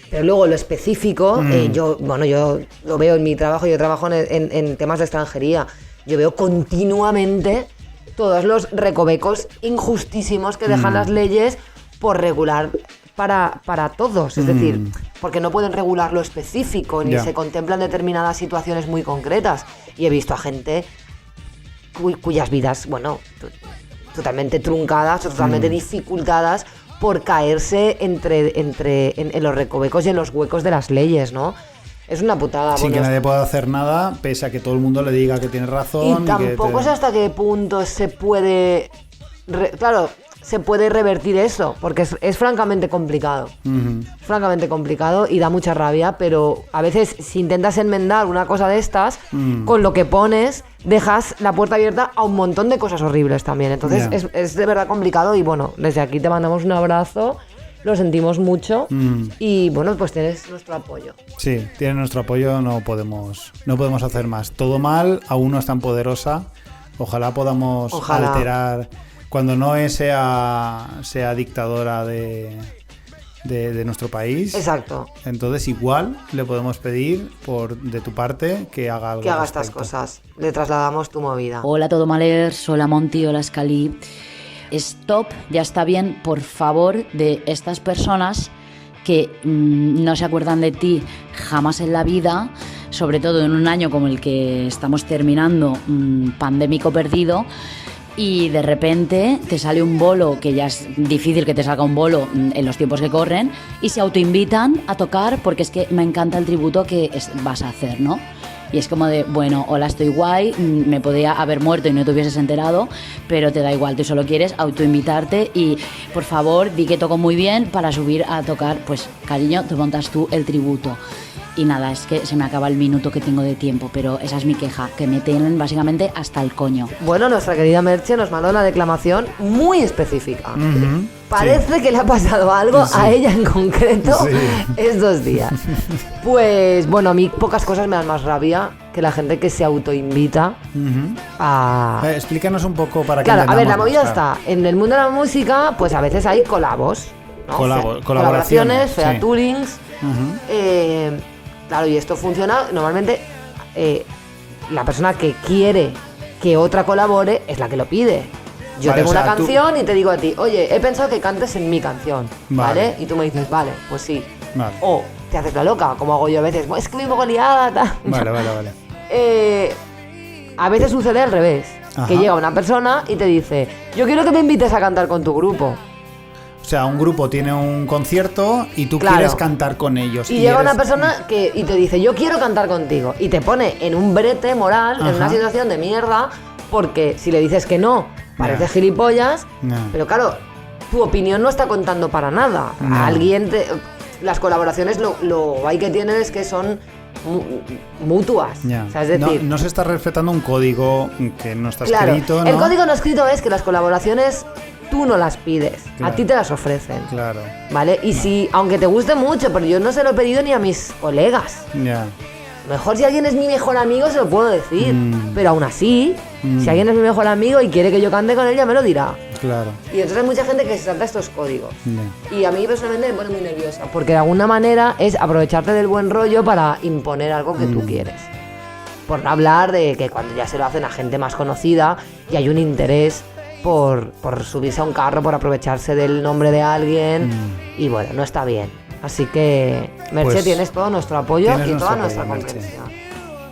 pero luego lo específico, yo lo veo en mi trabajo, yo trabajo en temas de extranjería, yo veo continuamente todos los recovecos injustísimos que dejan las leyes por regular para todos. Es decir, porque no pueden regular lo específico, ni se contemplan determinadas situaciones muy concretas. Y he visto a gente cuyas vidas, bueno, totalmente truncadas, totalmente dificultadas por caerse en los recovecos y en los huecos de las leyes, ¿no? Es una putada. Sin que nadie pueda hacer nada, pese a que todo el mundo le diga que tiene razón. Y tampoco sé hasta qué punto se puede... Claro, se puede revertir eso, porque es francamente complicado. Francamente complicado y da mucha rabia, pero a veces si intentas enmendar una cosa de estas, con lo que pones, dejas la puerta abierta a un montón de cosas horribles también. Entonces es de verdad complicado y bueno, desde aquí te mandamos un abrazo. Lo sentimos mucho y bueno, pues tienes nuestro apoyo. Sí, tienes nuestro apoyo, no podemos hacer más. Todo mal, aún no es tan poderosa. Ojalá podamos alterar, cuando Noé sea dictadora de nuestro país. Exacto. Entonces igual le podemos pedir de tu parte que haga algo. Que haga estas cosas. Le trasladamos tu movida. Hola Todomalers, hola Monty, hola Scali. Stop, ya está bien, por favor, de estas personas que no se acuerdan de ti jamás en la vida, sobre todo en un año como el que estamos terminando, pandémico perdido, y de repente te sale un bolo, que ya es difícil que te salga un bolo en los tiempos que corren, y se autoinvitan a tocar porque es que me encanta el tributo que vas a hacer, ¿no? Y es como de, bueno, hola, estoy guay, me podía haber muerto y no te hubieses enterado, pero te da igual, tú solo quieres autoinvitarte y, por favor, di que toco muy bien para subir a tocar, pues, cariño, te montas tú el tributo. Y nada, es que se me acaba el minuto que tengo de tiempo, pero esa es mi queja, que me tienen básicamente hasta el coño. Bueno, nuestra querida Merche nos mandó una declamación muy específica. Parece que le ha pasado algo a ella en concreto estos días. Pues bueno, a mí pocas cosas me dan más rabia que la gente que se autoinvita a... explícanos un poco para que entendamos. A ver, la movida está, en el mundo de la música, pues a veces hay colabos, ¿no? Colaboraciones, featurings. Claro, y esto funciona normalmente, la persona que quiere que otra colabore es la que lo pide. Yo tengo una canción y te digo a ti, oye, he pensado que cantes en mi canción, ¿vale? Y tú me dices, vale, pues sí. Vale. O te haces la loca, como hago yo a veces, es que voy un poco liada, tal. Vale. A veces sucede al revés, que llega una persona y te dice, yo quiero que me invites a cantar con tu grupo. O sea, un grupo tiene un concierto y tú quieres cantar con ellos. Y llega una persona y te dice, yo quiero cantar contigo. Y te pone en un brete moral, en una situación de mierda, porque si le dices que no, parece gilipollas. Pero claro, tu opinión no está contando para nada. Las colaboraciones, lo guay que tienen es que son mutuas. O sea, es decir, no se está respetando un código que no está escrito, ¿no? El código no escrito es que las colaboraciones tú no las pides, a ti te las ofrecen. Claro. ¿Vale? Y si, aunque te guste mucho, pero yo no se lo he pedido ni a mis colegas. Mejor si alguien es mi mejor amigo se lo puedo decir. Pero aún así, si alguien es mi mejor amigo y quiere que yo cante con él, ya me lo dirá. Claro. Y entonces hay mucha gente que se salta estos códigos. Y a mí personalmente me pone muy nerviosa, porque de alguna manera es aprovecharte del buen rollo para imponer algo que tú quieres. Por no hablar de que cuando ya se lo hacen a gente más conocida y hay un interés por subirse a un carro, por aprovecharse del nombre de alguien. Y bueno, no está bien. Así que, Merche, pues, tienes todo nuestro apoyo y toda nuestra comprensión.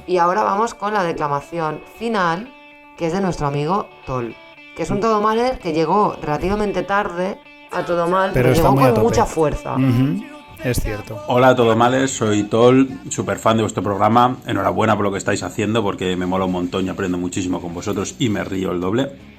Y ahora vamos con la declamación final, que es de nuestro amigo Tol, que es un Todomaler que llegó relativamente tarde a Todomal, pero llegó con mucha fuerza. Es cierto. Hola Todomales, soy Tol, súper fan de vuestro programa. Enhorabuena por lo que estáis haciendo, porque me mola un montón y aprendo muchísimo con vosotros y me río el doble.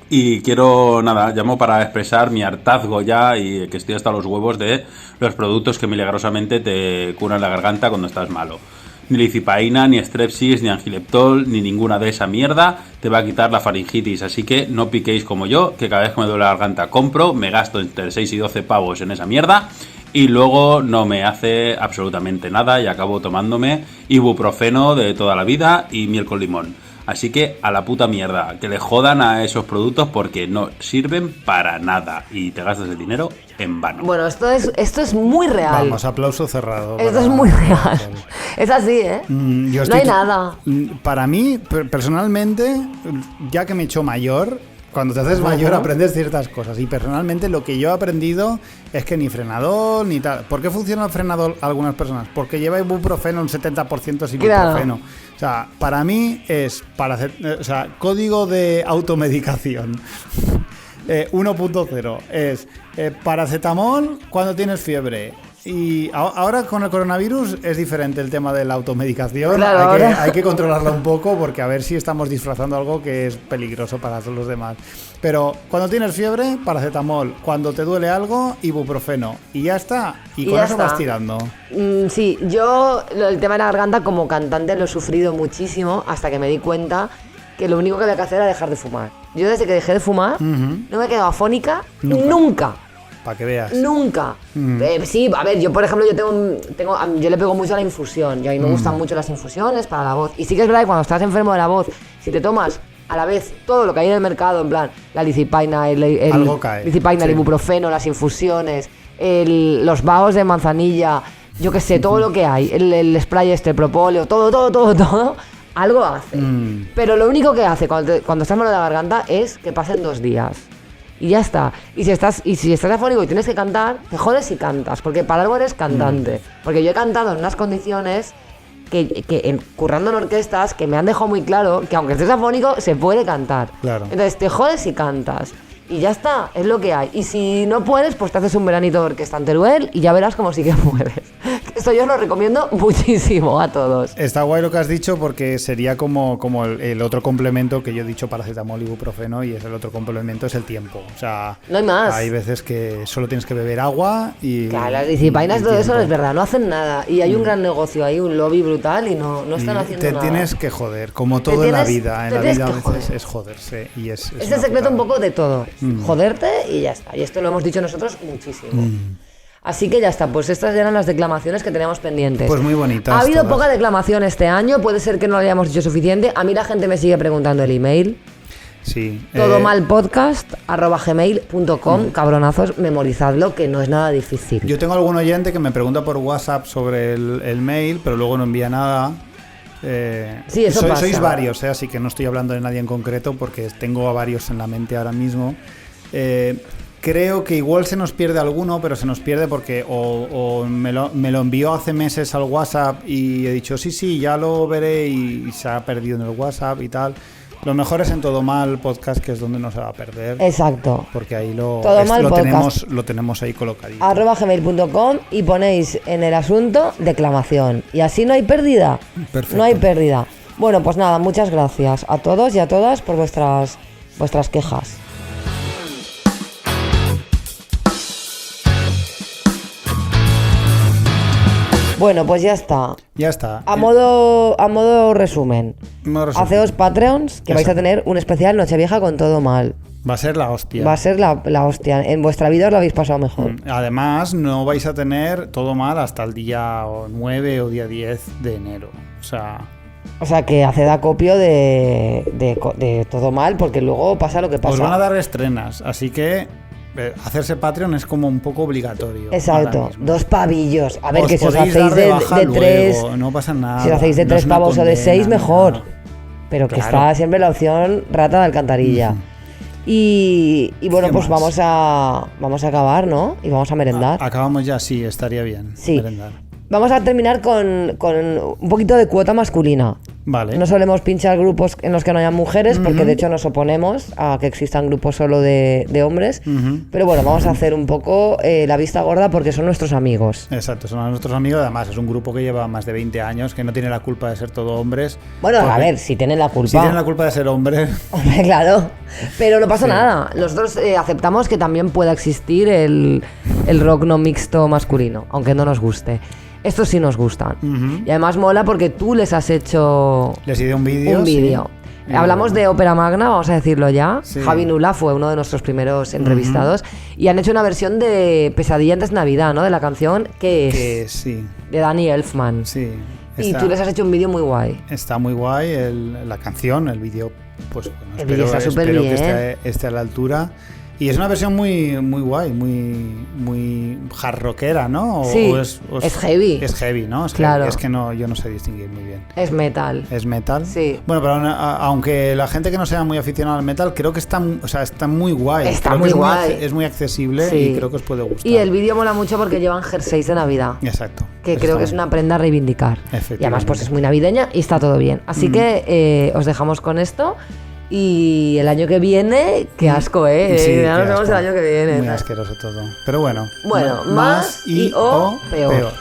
Y llamo para expresar mi hartazgo ya y que estoy hasta los huevos de los productos que milagrosamente te curan la garganta cuando estás malo. Ni licipaína, ni strepsis, ni angileptol, ni ninguna de esa mierda te va a quitar la faringitis. Así que no piquéis como yo, que cada vez que me duele la garganta compro, me gasto entre 6 y 12 pavos en esa mierda y luego no me hace absolutamente nada y acabo tomándome ibuprofeno de toda la vida y miel con limón. Así que a la puta mierda, que le jodan a esos productos porque no sirven para nada y te gastas el dinero en vano. Bueno, esto es muy real. Vamos, aplauso cerrado. Esto es muy real. Es así, ¿eh? No hay nada. Para mí, personalmente, ya que me he hecho mayor, cuando te haces mayor aprendes ciertas cosas. Y personalmente lo que yo he aprendido es que ni frenador ni tal. ¿Por qué funciona el frenador a algunas personas? Porque lleva ibuprofeno, un 70% es ibuprofeno. O sea, para mí es código de automedicación 1.0 es paracetamol cuando tienes fiebre. Y ahora con el coronavirus es diferente el tema de la automedicación. Claro, hay que controlarla un poco porque a ver si estamos disfrazando algo que es peligroso para todos los demás. Pero cuando tienes fiebre, paracetamol. Cuando te duele algo, ibuprofeno. Y ya está. Y con eso vas tirando. Sí, yo el tema de la garganta como cantante lo he sufrido muchísimo hasta que me di cuenta que lo único que había que hacer era dejar de fumar. Yo desde que dejé de fumar no me he quedado afónica nunca. Para que veas. Nunca. Sí, a ver, yo por ejemplo, yo le pego mucho a la infusión. Y a mí me gustan mucho las infusiones para la voz. Y sí que es verdad que cuando estás enfermo de la voz, si te tomas a la vez todo lo que hay en el mercado, en plan, la licipaina, el ibuprofeno, las infusiones, los baos de manzanilla, yo qué sé, todo lo que hay, el spray el propóleo, todo, algo hace. Pero lo único que hace cuando estás malo de la garganta es que pasen 2 días. Y ya está. Y si estás afónico y tienes que cantar, te jodes y cantas, porque para algo eres cantante. Porque yo he cantado en unas condiciones currando en orquestas que me han dejado muy claro que aunque estés afónico se puede cantar. Claro. Entonces te jodes y cantas. Y ya está, es lo que hay. Y si no puedes, pues te haces un veranito de orquesta en Teruel y ya verás cómo sí que puedes. Esto yo os lo recomiendo muchísimo a todos. Está guay lo que has dicho porque sería como el otro complemento que yo he dicho, paracetamol, ibuprofeno, y el otro complemento es el tiempo. O sea, no hay más. Hay veces que solo tienes que beber agua y... Claro, las discipainas, todo eso es verdad, no hacen nada. Y hay un gran negocio ahí, un lobby brutal y no están haciendo nada. Te tienes que joder, como todo en la vida. En la vida a veces es joderse. Y es el secreto un poco de todo. Joderte y ya está. Y esto lo hemos dicho nosotros muchísimo. Así que ya está, pues estas eran las declamaciones que teníamos pendientes. Pues muy bonitas. Ha habido todas. poca declamación este año, puede ser que no lo hayamos dicho suficiente. A mí la gente me sigue preguntando el email. Sí. Todomalpodcast@gmail.com. Cabronazos, memorizadlo, que no es nada difícil. Yo tengo algún oyente que me pregunta por WhatsApp sobre el mail, pero luego no envía nada. Sí, eso pasa. Sois varios, así que no estoy hablando de nadie en concreto porque tengo a varios en la mente ahora mismo. Creo que igual se nos pierde alguno, pero se nos pierde porque o me lo envió hace meses al WhatsApp y he dicho sí, ya lo veré y se ha perdido en el WhatsApp y tal. Lo mejor es en Todo Mal Podcast, que es donde no se va a perder. Exacto. Porque ahí lo tenemos ahí colocadito. @gmail.com y ponéis en el asunto declamación. Y así no hay pérdida. Perfecto. No hay pérdida. Bueno, pues nada, muchas gracias a todos y a todas por vuestras quejas. Bueno, pues ya está. Ya está. A modo resumen. Haceos Patreons, que vais a tener un especial Nochevieja con Todo Mal. Va a ser la hostia. Va a ser la hostia. En vuestra vida os lo habéis pasado mejor. Además, no vais a tener Todo Mal hasta el día 9 o día 10 de enero. O sea que haced acopio de Todo Mal, porque luego pasa lo que pasa. Os van a dar estrenas, así que hacerse Patreon es como un poco obligatorio. Exacto, 2 pavillos. A ver, os que si os podéis hacéis dar de 3, no pasa nada. Si os hacéis de 3 pavos o de 6, mejor. Nada. Pero que claro. está siempre la opción rata de alcantarilla. Y bueno, pues vamos a acabar, ¿no? Y vamos a merendar. Acabamos ya, sí, estaría bien. Sí. Merendar. Vamos a terminar con un poquito de cuota masculina. Vale. No solemos pinchar grupos en los que no haya mujeres, porque de hecho nos oponemos a que existan grupos solo de hombres. Pero bueno, vamos a hacer un poco la vista gorda porque son nuestros amigos. Exacto, son nuestros amigos. Además, es un grupo que lleva más de 20 años, que no tiene la culpa de ser todo hombres. Bueno, a ver, si tienen la culpa. Si tienen la culpa de ser hombres. Hombre, claro. Pero no pasa nada. Nosotros aceptamos que también pueda existir el rock no mixto masculino, aunque no nos guste. Estos sí nos gustan. Y además mola porque tú les has hecho... Les hice un vídeo. Sí. Hablamos de ópera magna, vamos a decirlo ya. Sí. Javi Nula fue uno de nuestros primeros entrevistados. Y han hecho una versión de Pesadilla antes de Navidad, ¿no? De la canción que sí. De Danny Elfman. Sí. Y tú les has hecho un vídeo muy guay. Está muy guay la canción, el vídeo, pues bueno, el vídeo está súper espero bien. que esté a la altura. Y es una versión muy guay, muy hard rockera, ¿no? Sí, es heavy. Es heavy, ¿no? Claro. Es que yo no sé distinguir muy bien. Es metal. ¿Es metal? Sí. Bueno, pero aunque la gente que no sea muy aficionada al metal, creo que está muy guay. Está creo muy que guay. Es muy accesible Sí. y creo que os puede gustar. Y el vídeo mola mucho porque llevan jerseys de Navidad. Exacto. Que creo que es una prenda a reivindicar. Y además pues es muy navideña y está todo bien. Así que os dejamos con esto. Y el año que viene, qué asco, ¿eh? Sí, ya nos vemos el año que viene. Muy asqueroso todo. Pero bueno. Bueno, más y o peor.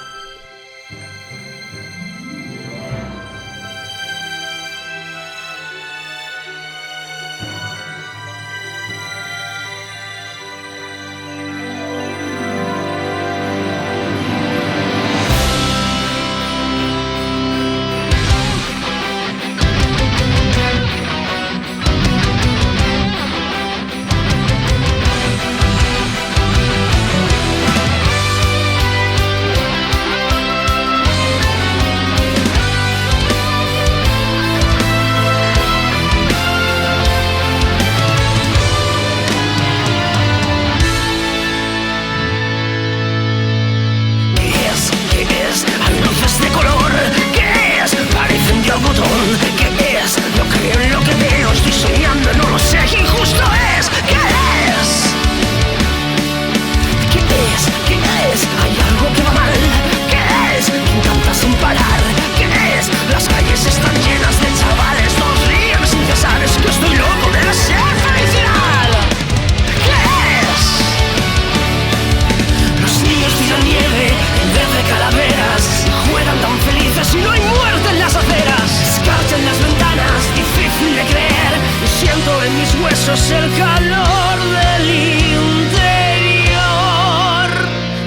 El calor del interior.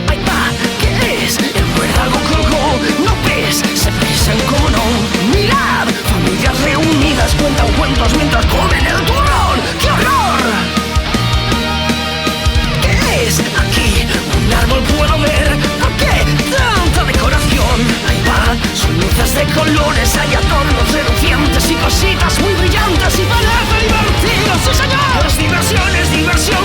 Ay, pa, ¿qué es? El muérdago colgó. No ves, se pisan como no. Mirad, familias reunidas cuentan cuentos mientras comen el turrón. ¡Qué horror! ¿Qué es? Aquí un árbol puedo ver. ¿Por qué tanta decoración? Ay, pa, son luces de colores. Hay adornos relucientes y cositas muy brillantes y parece divertido. ¡Sí, señor! Diversión,